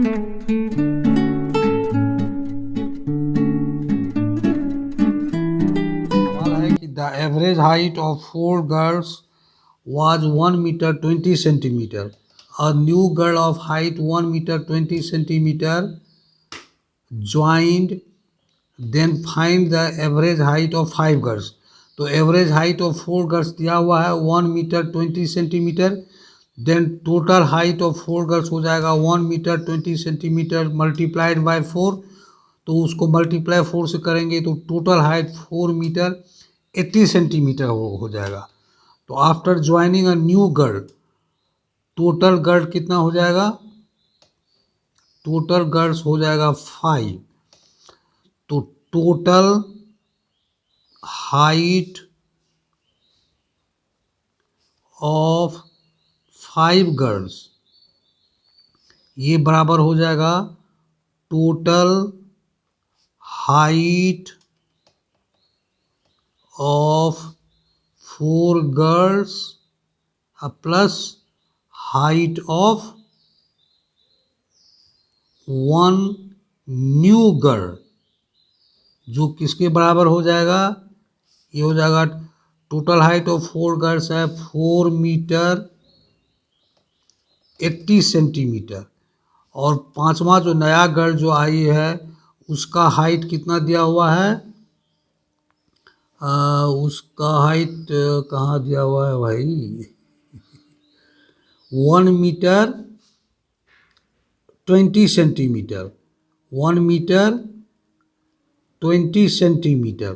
The average height of 4 girls was 1 meter 20 centimeter. A new girl of height 1 meter 20 centimeter joined. Then find the average height of 5 girls. तो average height of 4 girls दिया हुआ है 1 metre 20 centimetre. Then total height of 4 girls हो जाएगा 1 metre 20 centimetre multiplied by 4. तो उसको multiply 4 से करेंगे तो टोटल हाइट 4 मीटर 80 सेंटीमीटर हो जाएगा. तो after joining a new girl, total girl कितना हो जाएगा? टोटल गर्ल्स हो जाएगा 5. तो टोटल हाइट ऑफ 5 गर्ल्स ये बराबर हो जाएगा total height of 4 girls plus height of 1 new girl, जो किसके बराबर हो जाएगा? ये हो जाएगा टोटल हाइट ऑफ 4 गर्ल्स है 4 मीटर 80 सेंटीमीटर. और पांचवा जो नया गर्ल जो आई है उसका हाइट कितना दिया हुआ है? उसका हाइट कहाँ दिया हुआ है भाई? 1 मीटर 20 सेंटीमीटर. 1 metre 20 centimetre.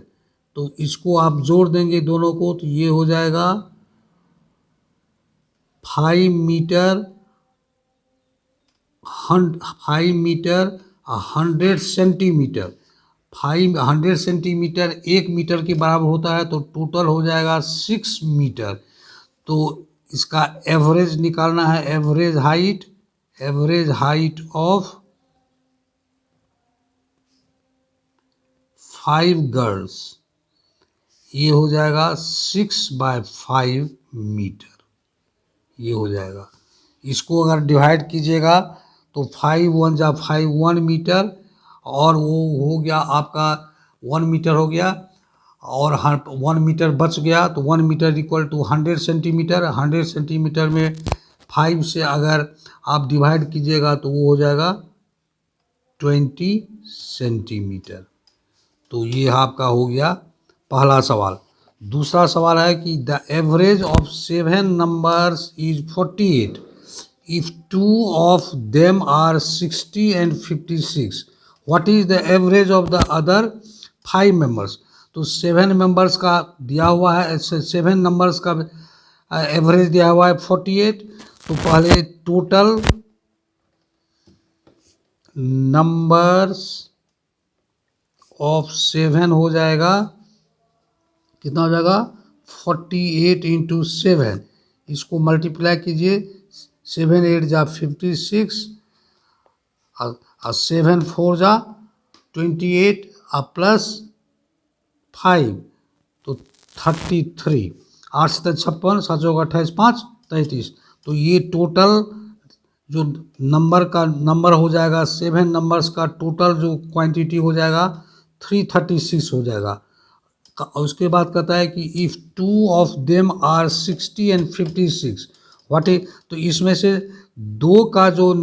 तो इसको आप जोड़ देंगे दोनों को तो ये हो जाएगा 5 मीटर 100 सेंटीमीटर. 500 सेंटीमीटर 1 मीटर के बराबर होता है. तो टोटल हो जाएगा 6 मीटर. तो इसका एवरेज निकालना है. एवरेज हाइट ऑफ 5 गर्ल्स ये हो जाएगा 6/5 मीटर. ये हो जाएगा. इसको अगर डिवाइड कीजिएगा तो 5 1 जा 5 1 मीटर और वो हो गया आपका 1 मीटर हो गया और 1 मीटर बच गया. तो 1 metre equal to 100 centimetre. 100 centimetre में 5 से अगर आप डिवाइड कीजिएगा तो वो हो जाएगा 20 सेंटीमीटर. तो ये आपका हो गया पहला सवाल. दूसरा सवाल है कि the average of 7 numbers is 48 if 2 of them are 60 and 56. What is the average of the other 5 members? तो 7 मेंबर्स का दिया हुआ है, 7 नंबर्स का एवरेज दिया हुआ है 48. तो पहले टोटल नंबर्स ऑफ 7 हो जाएगा, कितना हो जाएगा? 48 इंटू 7. इसको मल्टीप्लाई कीजिए. 7 8 जा 56 और 7 4 जा 28 और प्लस 5 तो 33. 8 से 56 7 28 5 33. तो ये टोटल जो नंबर हो जाएगा 7 नंबर्स का टोटल जो क्वांटिटी हो जाएगा 336 हो जाएगा. उसके बाद कहता है कि if 2 of them are 60 and 56 what is. तो इसमें से दो का जो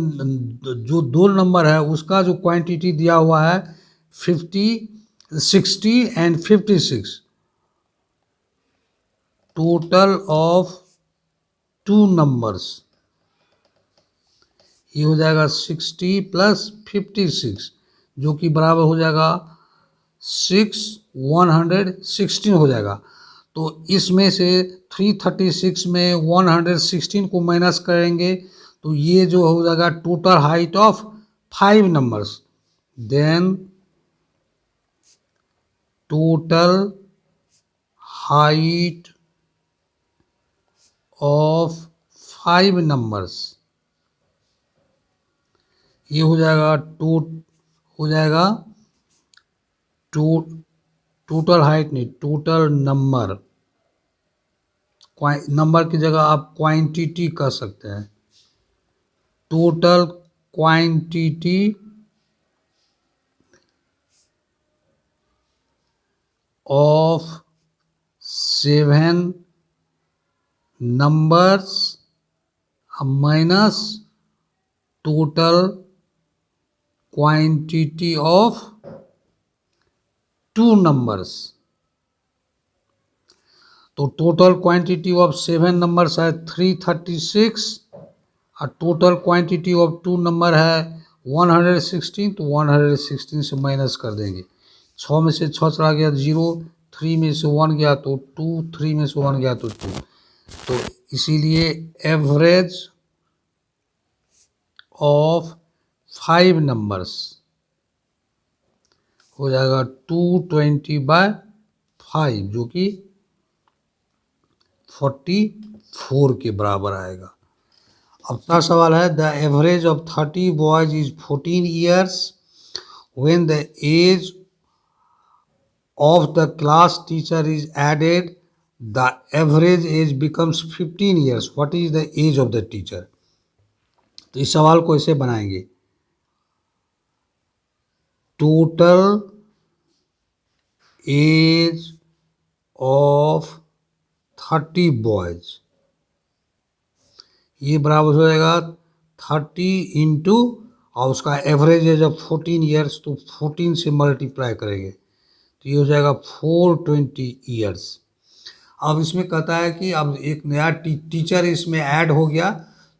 2 नंबर है उसका जो क्वांटिटी दिया हुआ है 60 and 56. टोटल ऑफ 2 नंबर्स ये हो जाएगा 60 प्लस 56 जो कि बराबर हो जाएगा 116 हो जाएगा. तो इसमें से 336 में 116 को माइनस करेंगे तो ये जो हो जाएगा total height of 5 numbers. Then total height of 5 numbers ये हो जाएगा टोटल हाइट नहीं, टोटल नंबर की जगह आप क्वांटिटी कह सकते हैं. टोटल quantity of 7 numbers minus total quantity of 2 numbers. तो टोटल क्वांटिटी ऑफ 7 नंबर्स है 336 और टोटल क्वांटिटी ऑफ 2 नंबर है 116, तो 116 से माइनस कर देंगे। 6 में से 6 चला गया 0, 3 में से 1 गया तो 2, 3 में से 1 गया तो 2, तो इसीलिए एवरेज ऑफ 5 नंबर्स हो जाएगा 220/5, जो कि 44 के बराबर आएगा। अब अगला सवाल है the average of 30 boys is 14 years when the age of the class teacher is added the average age becomes 15 years, what is the age of the teacher. तो इस सवाल को ऐसे बनाएंगे, टोटल एज ऑफ 30 बॉयज, ये बराबर हो जाएगा 30 इंटू और उसका एवरेज एज ऑफ 14 ईयर्स, तो 14 से मल्टीप्लाई करेंगे तो ये हो जाएगा 420 ईयर्स। अब इसमें कहता है कि अब एक नया टीचर इसमें ऐड हो गया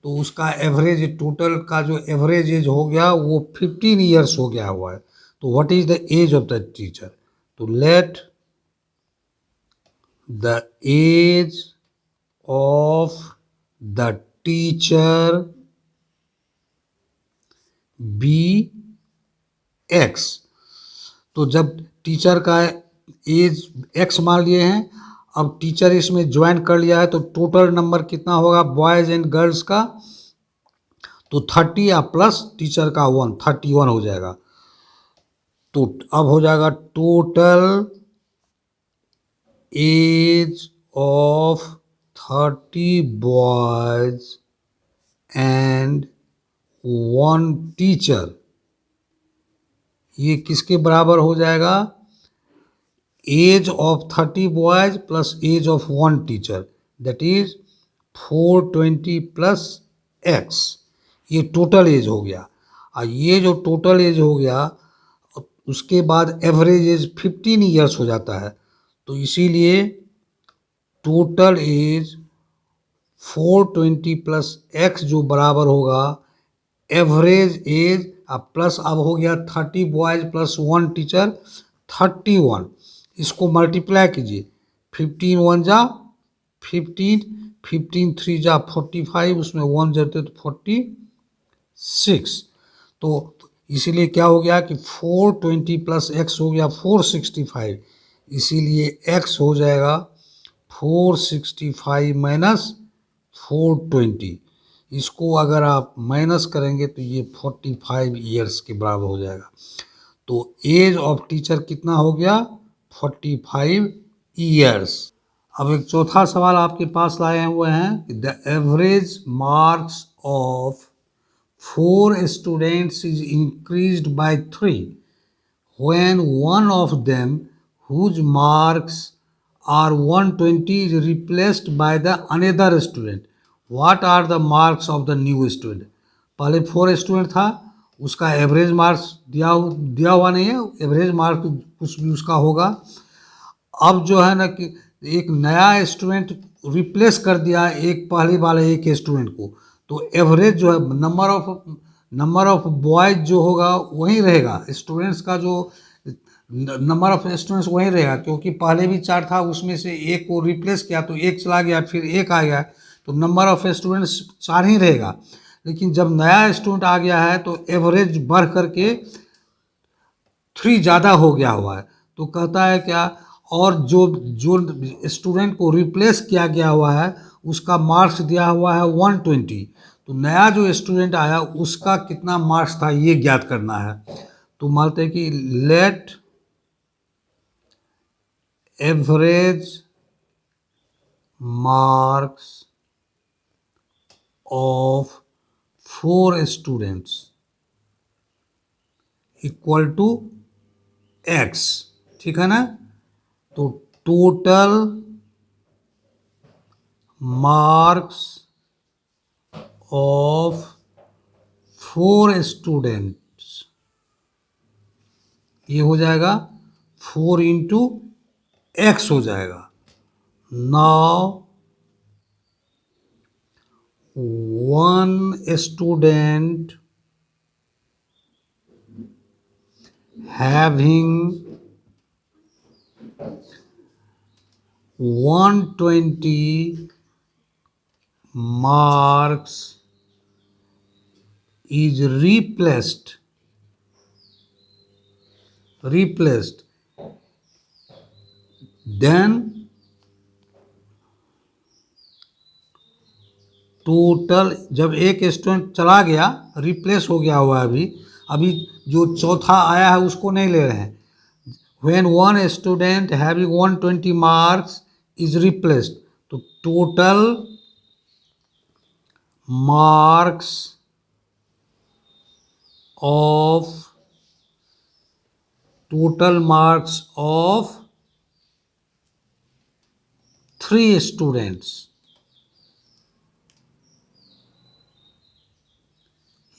तो उसका एवरेज टोटल का जो एवरेज एज हो गया वो 15 ईयर्स हो गया हुआ है। तो what is the age of the teacher, तो let the age of the teacher be X. तो जब टीचर का एज एक्स मान लिए हैं, अब टीचर इसमें ज्वाइन कर लिया है तो टोटल नंबर कितना होगा बॉयज एंड गर्ल्स का, तो 30 या प्लस टीचर का 1, 31 हो जाएगा। तो अब हो जाएगा total age of 30 boys and 1 teacher, ये किसके बराबर हो जाएगा, age of 30 boys plus age of 1 teacher, that is 420 plus x, ये टोटल एज हो गया। और ये जो टोटल एज हो गया उसके बाद एवरेज एज 15 ईयर्स हो जाता है, तो इसीलिए टोटल एज 420 प्लस एक्स जो बराबर होगा एवरेज एज, अब प्लस अब हो गया 30 बॉयज प्लस 1 टीचर 31, इसको मल्टीप्लाई कीजिए, 15 1 जा 15, 15 3 जा 45, उसमें 1 जोड़ते तो 46, तो इसीलिए क्या हो गया कि 420 प्लस एक्स हो गया 465, इसीलिए एक्स हो जाएगा 465 माइनस 420, इसको अगर आप माइनस करेंगे तो ये 45 ईयर्स के बराबर हो जाएगा। तो एज ऑफ टीचर कितना हो गया 45 ईयर्स। अब एक चौथा सवाल आपके पास लाए हुए हैं, the average marks of 4 students is increased by 3 when one of them whose marks are 120 is replaced by the another student, what are the marks of the new student। पहले 4 स्टूडेंट था, उसका एवरेज मार्क्स दिया हुआ नहीं है, average mark कुछ भी उसका होगा। अब जो है ना कि एक नया स्टूडेंट रिप्लेस कर दिया एक पहले वाले एक स्टूडेंट को, तो एवरेज जो है नंबर ऑफ बॉयज जो होगा वही रहेगा, स्टूडेंट्स का जो नंबर ऑफ स्टूडेंट्स वही रहेगा, क्योंकि पहले भी 4 था उसमें से एक को रिप्लेस किया तो एक चला गया फिर एक आ गया, तो नंबर ऑफ स्टूडेंट्स 4 ही रहेगा। लेकिन जब नया स्टूडेंट आ गया है तो एवरेज बढ़ करके 3 ज़्यादा हो गया हुआ है, तो कहता है क्या, और जो स्टूडेंट को रिप्लेस किया गया हुआ है उसका मार्क्स दिया हुआ है 120, तो नया जो स्टूडेंट आया उसका कितना मार्क्स था ये ज्ञात करना है। तो मानते हैं कि let average marks of 4 students equal to x, ठीक है ना। तो टोटल मार्क्स ऑफ 4 स्टूडेंट्स, ये हो जाएगा 4 इंटू एक्स हो जाएगा। Now 1 student having 120 marks is replaced, then total, जब एक स्टूडेंट चला गया, रिप्लेस हो गया हुआ है, अभी जो चौथा आया है उसको नहीं ले रहे हैं। When one student having 120 marks is replaced, तो टोटल मार्क्स ऑफ 3 स्टूडेंट्स,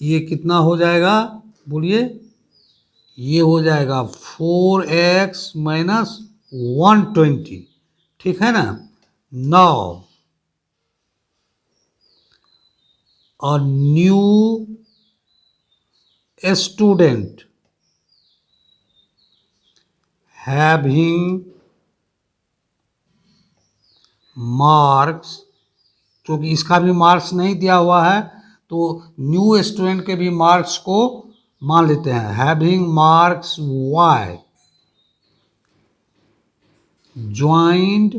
ये कितना हो जाएगा बोलिए, ये हो जाएगा 4x माइनस 120, ठीक है ना। Now a new student having marks, क्योंकि इसका भी मार्क्स नहीं दिया हुआ है तो न्यू स्टूडेंट के भी मार्क्स को मान लेते हैं। Having marks y joined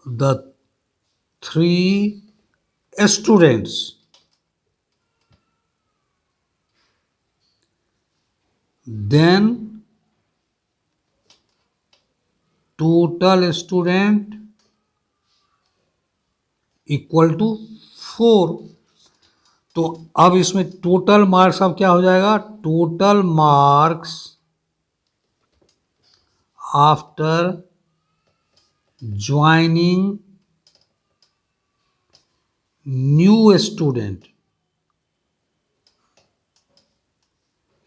the 3 students, then total student equal to 4। तो अब इसमें टोटल मार्क्स अब क्या हो जाएगा, total marks after joining new student,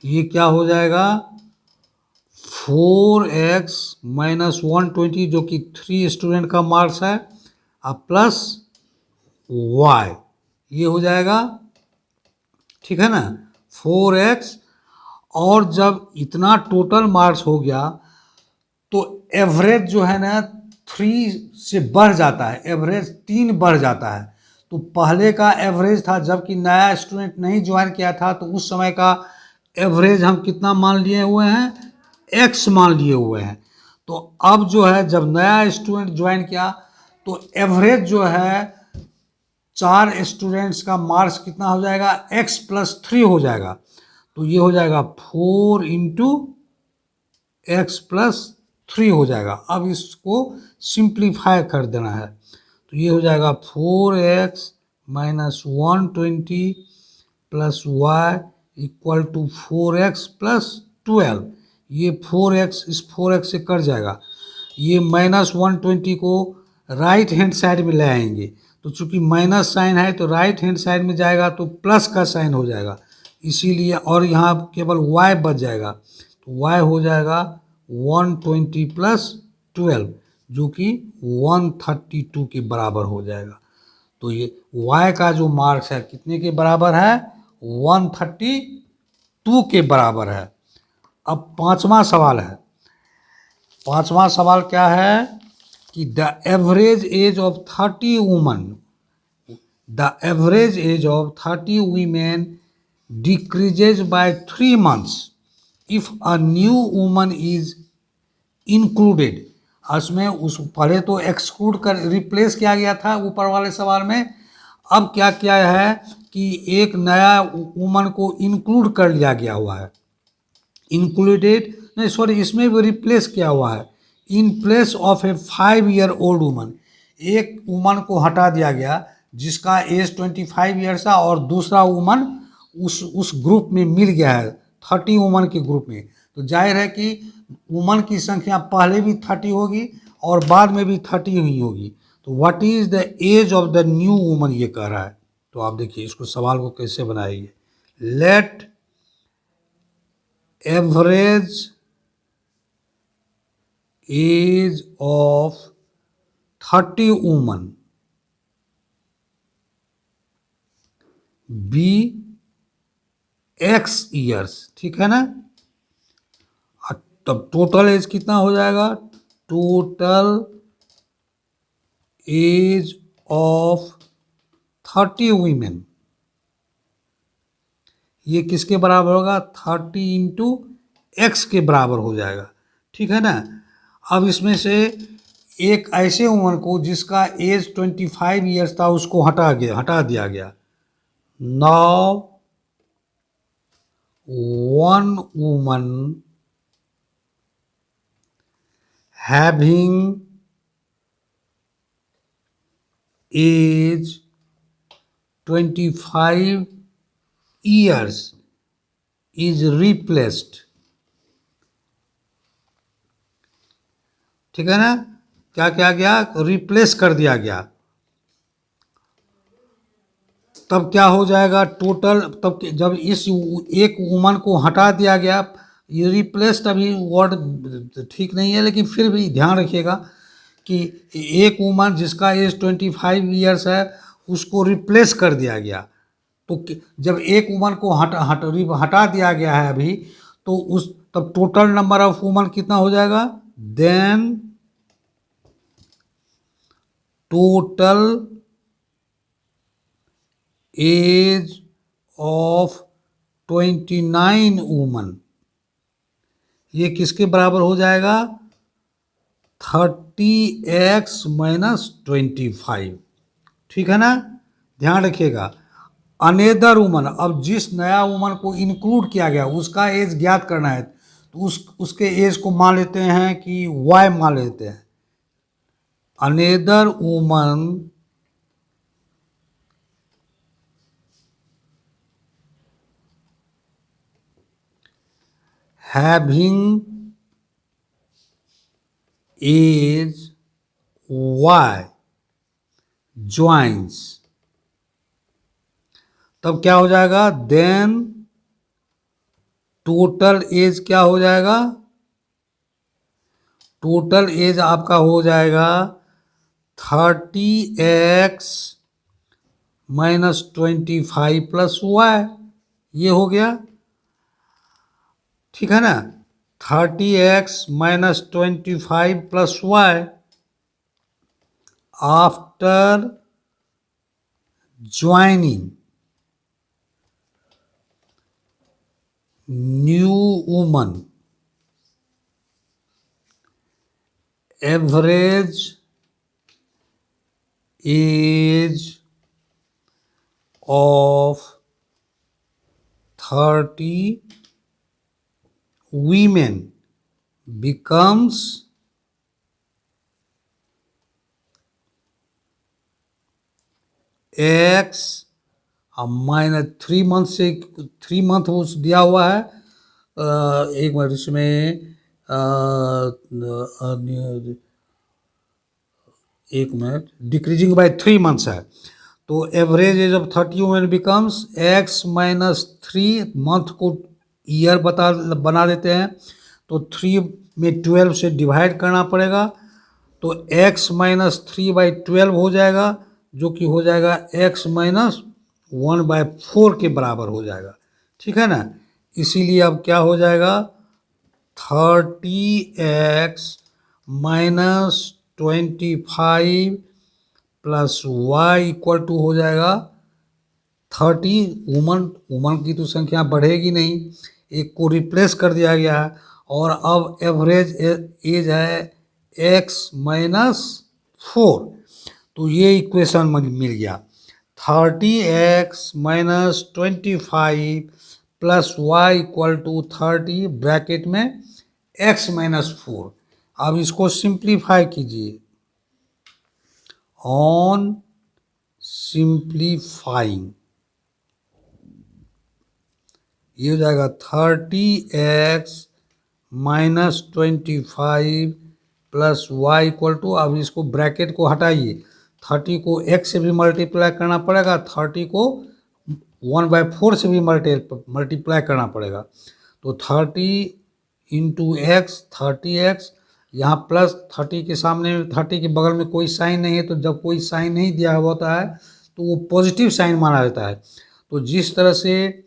ये क्या हो जाएगा 4x माइनस 120 जो कि 3 स्टूडेंट का मार्क्स है, अब प्लस y, ये हो जाएगा, ठीक है ना 4x। और जब इतना टोटल मार्क्स हो गया तो एवरेज जो है ना 3 से बढ़ जाता है, एवरेज 3 बढ़ जाता है। तो पहले का एवरेज था, जबकि नया स्टूडेंट नहीं ज्वाइन किया था, तो उस समय का एवरेज हम कितना मान लिए हुए हैं, x मान लिए हुए हैं। तो अब जो है जब नया स्टूडेंट ज्वाइन किया तो एवरेज जो है 4 स्टूडेंट्स का मार्क्स कितना हो जाएगा, x प्लस 3 हो जाएगा। तो ये हो जाएगा 4 इंटू एक्स प्लस 3 हो जाएगा। अब इसको सिंप्लीफाई कर देना है, तो ये हो जाएगा 4x minus 120 plus y equal to 4x plus 12। ये 4x इस 4x से कट जाएगा, ये माइनस 120 को राइट हैंड साइड में ले आएंगे, तो चूंकि माइनस साइन है तो राइट हैंड साइड में जाएगा तो प्लस का साइन हो जाएगा, इसीलिए, और यहाँ केवल y बच जाएगा, तो y हो जाएगा 120 प्लस 12 जो कि 132 के बराबर हो जाएगा। तो ये y का जो मार्क्स है कितने के बराबर है, 132 के बराबर है। अब पांचवा सवाल है, पांचवा सवाल क्या है कि the average age of 30 woman, the average age of 30 women decreases bye 3 months if a new woman is included. उसमें उस पहले तो एक्सक्लूड कर रिप्लेस किया गया था ऊपर वाले सवाल में, अब क्या किया है कि एक नया वुमन को इंक्लूड कर लिया गया हुआ है, इंक्लूडेड नहीं सॉरी इसमें भी रिप्लेस किया हुआ है, in place of A 5 year old woman, एक वुमन को हटा दिया गया जिसका एज 25 ईयर्स है और दूसरा वुमन उस ग्रुप में मिल गया है 30 वुमन के ग्रुप में, तो जाहिर है कि वुमन की संख्या पहले भी 30 होगी और बाद में भी 30 ही होगी। तो what is the age of the new woman, ये कह रहा है। तो आप देखिए इसको सवाल को कैसे बनाएंगे। Let average age of 30 woman be x years, ठीक है ना। तब टोटल एज कितना हो जाएगा, टोटल एज ऑफ 30 वीमेन, ये किसके बराबर होगा, 30 इंटू एक्स के बराबर हो जाएगा, ठीक है ना। अब इसमें से एक ऐसे वुमन को जिसका एज 25 ईयर्स था उसको हटा दिया गया। Now one woman having age 25 years is replaced, ठीक है ना। क्या किया गया, रिप्लेस कर दिया गया। तब क्या हो जाएगा टोटल, तब जब इस एक वुमन को हटा दिया गया, ये रिप्लेस्ड अभी वर्ड ठीक नहीं है लेकिन फिर भी ध्यान रखिएगा कि एक वुमन जिसका एज 25 ईयर्स है उसको रिप्लेस कर दिया गया। तो जब एक वुमन को हटा दिया गया है अभी, तो उस तब टोटल नंबर ऑफ वुमन कितना हो जाएगा, then total age of 29 woman, ये किसके बराबर हो जाएगा, 30x माइनस 25, ठीक है ना। ध्यान रखिएगा अनेदर वुमन, अब जिस नया वुमन को इंक्लूड किया गया उसका एज ज्ञात करना है, तो उसके एज को मान लेते हैं कि y मान लेते हैं। Another woman having age y joins, तब क्या हो जाएगा, देन टोटल एज क्या हो जाएगा, टोटल एज आपका हो जाएगा 30x माइनस 25 प्लस y, ये हो गया, ठीक है ना। 30x minus 25 plus y after joining new woman, average age of 30 women becomes x minus 3 month से 3 मंथ उस दिया हुआ है, एक मिनट इसमें एक मिनट, डिक्रीजिंग बाय 3 मंथ्स है, तो average age of 30 women becomes x minus 3 month को ईयर बना देते हैं, तो 3 में 12 से डिवाइड करना पड़ेगा, तो x माइनस 3/12 हो जाएगा, जो कि हो जाएगा x माइनस 1/4 के बराबर हो जाएगा, ठीक है ना। इसीलिए अब क्या हो जाएगा, 30x minus 25 plus y equal to हो जाएगा 30। वुमन की तो संख्या बढ़ेगी नहीं, एक को रिप्लेस कर दिया गया है, और अब एवरेज एज है x माइनस 4, तो ये इक्वेशन मिल गया, 30x minus 25 plus y equal to 30 bracket में x माइनस 4। अब इसको सिंप्लीफाई कीजिए, ऑन सिंप्लीफाइंग, ये हो जाएगा 30x minus 25 plus y equal to, अब इसको ब्रैकेट को हटाइए, 30 को x से भी मल्टीप्लाई करना पड़ेगा, 30 को 1/4 से भी मल्टीप्लाई करना पड़ेगा। तो 30 इंटू एक्स 30x, यहाँ प्लस 30 के सामने 30 के बगल में कोई साइन नहीं है, तो जब कोई साइन नहीं दिया होता है तो वो पॉजिटिव साइन माना जाता है। तो जिस तरह से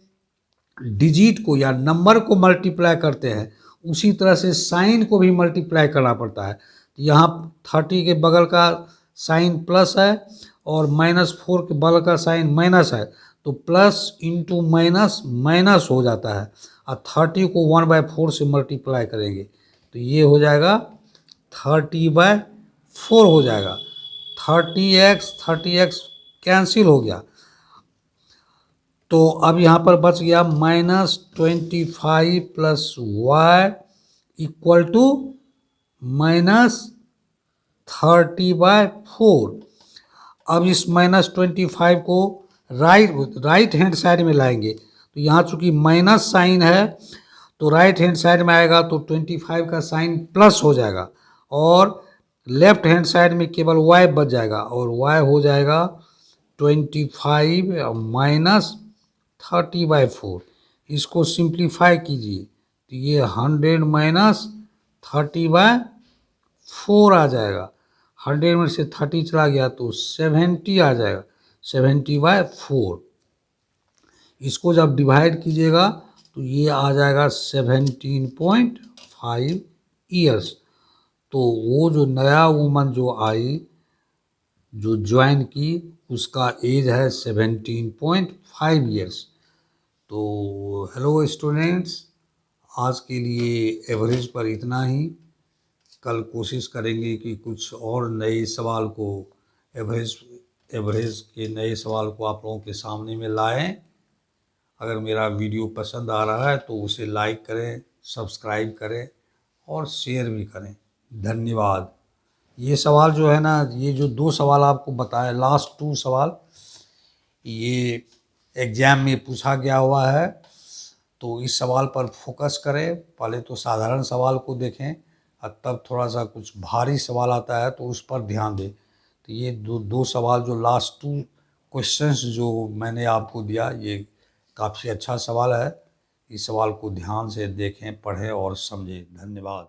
डिजिट को या नंबर को मल्टीप्लाई करते हैं उसी तरह से साइन को भी मल्टीप्लाई करना पड़ता है। यहाँ 30 के बगल का साइन प्लस है और -4 के बगल का साइन माइनस है, तो प्लस इंटू माइनस माइनस हो जाता है, और 30 को 1/4 से मल्टीप्लाई करेंगे तो ये हो जाएगा 30/4 हो जाएगा। 30x कैंसिल हो गया, तो अब यहाँ पर बच गया -25 प्लस वाई इक्वल टू -30/4। अब इस -25 को राइट हैंड साइड में लाएंगे, तो यहाँ चूंकि माइनस साइन है तो राइट हैंड साइड में आएगा तो 25 का साइन प्लस हो जाएगा, और लेफ्ट हैंड साइड में केवल y बच जाएगा, और y हो जाएगा 25 माइनस 30/4। इसको सिंप्लीफाई कीजिए तो ये 100 माइनस 30/4 आ जाएगा। 100 में से 30 चला गया तो 70 आ जाएगा, 70/4। इसको जब डिवाइड कीजिएगा तो ये आ जाएगा 17.5 ईयर्स। तो वो जो नया वुमन जो आई, जो ज्वाइन की, उसका एज है 17.5 ईयर्स। तो हेलो स्टूडेंट्स, आज के लिए एवरेज पर इतना ही। कल कोशिश करेंगे कि कुछ और नए सवाल को, एवरेज के नए सवाल को आप लोगों के सामने में लाएं। अगर मेरा वीडियो पसंद आ रहा है तो उसे लाइक करें, सब्सक्राइब करें और शेयर भी करें। धन्यवाद। ये सवाल जो है ना, ये जो 2 सवाल आपको बताया, लास्ट 2 सवाल, ये एग्ज़ाम में पूछा गया हुआ है, तो इस सवाल पर फोकस करें। पहले तो साधारण सवाल को देखें और तब थोड़ा सा कुछ भारी सवाल आता है तो उस पर ध्यान दें। तो ये दो सवाल जो लास्ट 2 क्वेश्चंस जो मैंने आपको दिया, ये काफ़ी अच्छा सवाल है। इस सवाल को ध्यान से देखें, पढ़ें और समझें। धन्यवाद।